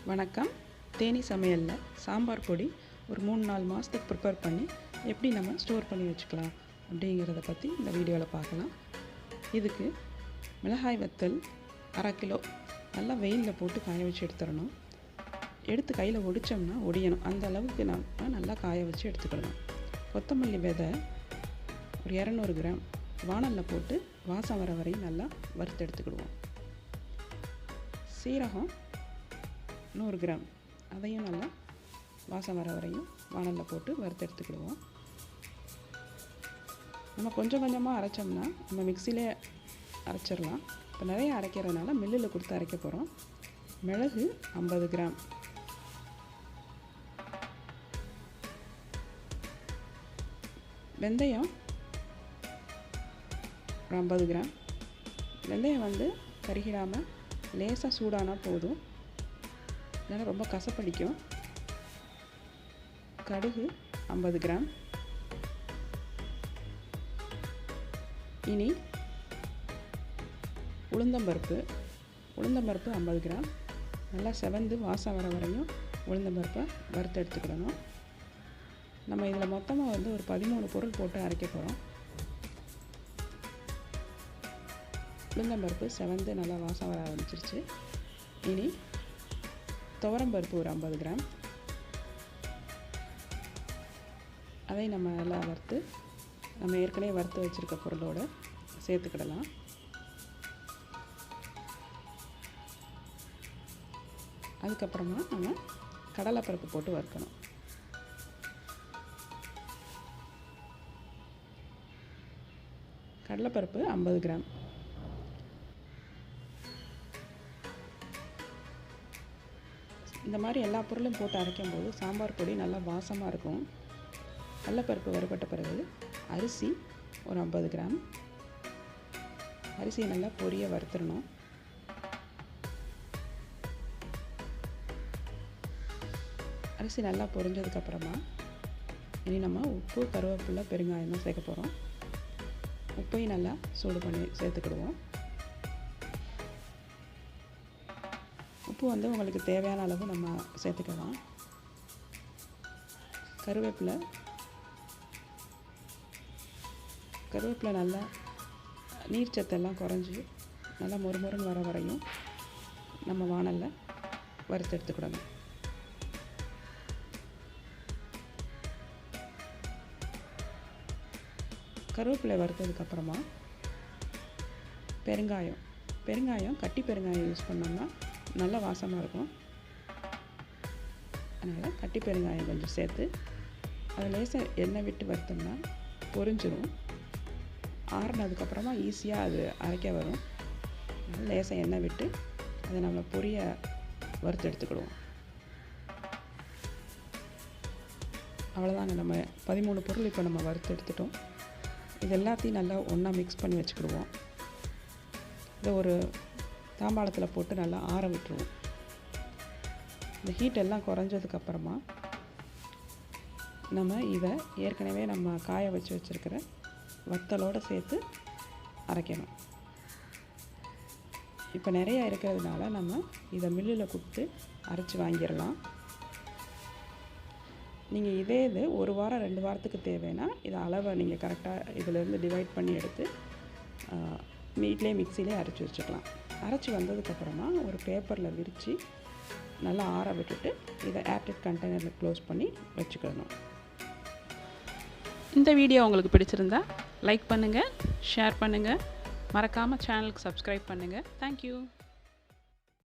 வணக்கம். தேனி சமையலில் சாம்பார் பொடி ஒரு 3-4 மாதத்துக்கு ப்ரிப்பேர் பண்ணி எப்படி நம்ம ஸ்டோர் பண்ணி வச்சுக்கலாம் அப்படிங்கிறத பற்றி இந்த வீடியோவில் பார்க்கலாம். இதுக்கு மிளகாய் வத்தல் 1/2 கிலோ நல்லா வெயிலில் போட்டு காய வச்சு எடுத்துடணும். எடுத்து கையில் ஒடிச்சோம்னா ஒடியணும், அந்த அளவுக்கு நம்ம நல்லா காய வச்சு எடுத்துக்கிடணும். கொத்தமல்லி விதை ஒரு 200 கிராம் வாணலில் போட்டு வாசம் வர வரையும் நல்லா வறுத்து எடுத்துக்கிடுவோம். சீரகம் 100 கிராம் அதையும் நல்லா வாசம் வர வரையும் வாணலில் போட்டு வறுத்து எடுத்துக்கிடுவோம். நம்ம கொஞ்சம் கொஞ்சமாக அரைச்சோம்னா நம்ம மிக்சியிலே அரைச்சிடலாம். இப்போ நிறைய அரைக்கிறதுனால மில்லில் கொடுத்து அரைக்க போகிறோம். மிளகு 50 கிராம், வெந்தயம் ஒரு 50 கிராம். வெந்தயம் கருகிடாமல் லேசாக சூடானா போதும், இல்லைன்னா ரொம்ப கசப்படிக்கும். கடுகு 50 கிராம். இனி உளுந்தம்பருப்பு 50 கிராம் நல்லா செவந்து வாசம் வர வரையும் உளுந்தம்பருப்பை வறுத்து எடுத்துக்கிடணும். நம்ம இதில் மொத்தமாக ஒரு 13 பொருள் போட்டு அரைக்க போகிறோம். உளுந்தம்பருப்பு செவந்து நல்லா வாசம் வர ஆரம்பிச்சிருச்சு. இனி துவரம்பருப்பு ஒரு 50 கிராம், அதை நம்ம நல்லா வறுத்து நம்ம ஏற்கனவே வறுத்து வச்சுருக்க பொருளோடு சேர்த்துக்கிடலாம். அதுக்கப்புறமா நம்ம கடலைப்பருப்பு போட்டு வறுக்கணும். கடலைப்பருப்பு 50 கிராம். இந்த மாதிரி எல்லா பொருளும் போட்டு அரைக்கும்போது சாம்பார் பொடி நல்லா வாசமாக இருக்கும். கடலைப்பருப்பு வறுபட்ட பிறகு அரிசி ஒரு 50 கிராம். அரிசியை நல்லா பொரிய வறுத்துடணும். அரிசி நல்லா பொரிஞ்சதுக்கப்புறமா இனி நம்ம உப்பு, கருவேப்பிலை, பெருங்காயம் தான் சேர்க்க போகிறோம். உப்பையும் நல்லா சூடு பண்ணி சேர்த்துக்கிடுவோம். உப்பு உங்களுக்கு தேவையான அளவு நம்ம சேர்த்துக்கலாம். கருவேப்பிலை நல்லா நீர்ச்சத்தெல்லாம் குறைஞ்சி நல்லா மொறுமொறுன்னு வர வரையும் நம்ம வாணலில் வறுத்து எடுத்துக்கிடணும். கருவேப்பிலை வறுத்ததுக்கப்புறமா பெருங்காயம் கட்டி பெருங்காயம் யூஸ் பண்ணோம்னா நல்ல வாசமாக இருக்கும். அதனால் கட்டி பெருங்காயம் கொஞ்சம் சேர்த்து அதை லேசாக எண்ணெய் விட்டு வறுத்தோம்னா பொரிஞ்சிடும். ஆறுனதுக்கப்புறமா ஈஸியாக அது அரைக்க வரும். லேசாக எண்ணெய் விட்டு அதை நம்ம பொரிய வறுத்து எடுத்துக்கிடுவோம். அவ்வளோதாங்க, நம்ம 13 பொருள் இப்போ நம்ம வறுத்து எடுத்துட்டோம். இது எல்லாத்தையும் நல்லா ஒன்றா மிக்ஸ் பண்ணி வச்சுக்கிடுவோம். இதை ஒரு தாம்பாளத்தில் போட்டு நல்லா ஆற விட்டுருவோம். இந்த ஹீட் எல்லாம் குறைஞ்சதுக்கப்புறமா நம்ம இதை ஏற்கனவே நம்ம காய வச்சு வச்சுருக்கிற வத்தலோடு சேர்த்து அரைக்கணும். இப்போ நிறையா இருக்கிறதுனால நம்ம இதை மில்லில் கொடுத்து அரைச்சி வாங்கிடலாம். நீங்கள் இது 1 வாரம் 2 வாரத்துக்கு தேவைன்னா இதை அளவை நீங்கள் கரெக்டாக இதிலேருந்து டிவைட் பண்ணி எடுத்து வீட்டிலே மிக்சிலே அரைச்சி வச்சுக்கலாம். அரைச்சி வந்ததுக்கப்புறமா ஒரு பேப்பரில் விரித்து நல்லா ஆற விட்டுட்டு இதை ஏர்டைட் கண்டெய்னரில் க்ளோஸ் பண்ணி வச்சுக்கணும். இந்த வீடியோ உங்களுக்கு பிடிச்சிருந்தா லைக் பண்ணுங்கள், ஷேர் பண்ணுங்கள், மறக்காமல் சேனலுக்கு சப்ஸ்கிரைப் பண்ணுங்கள். தேங்க்யூ.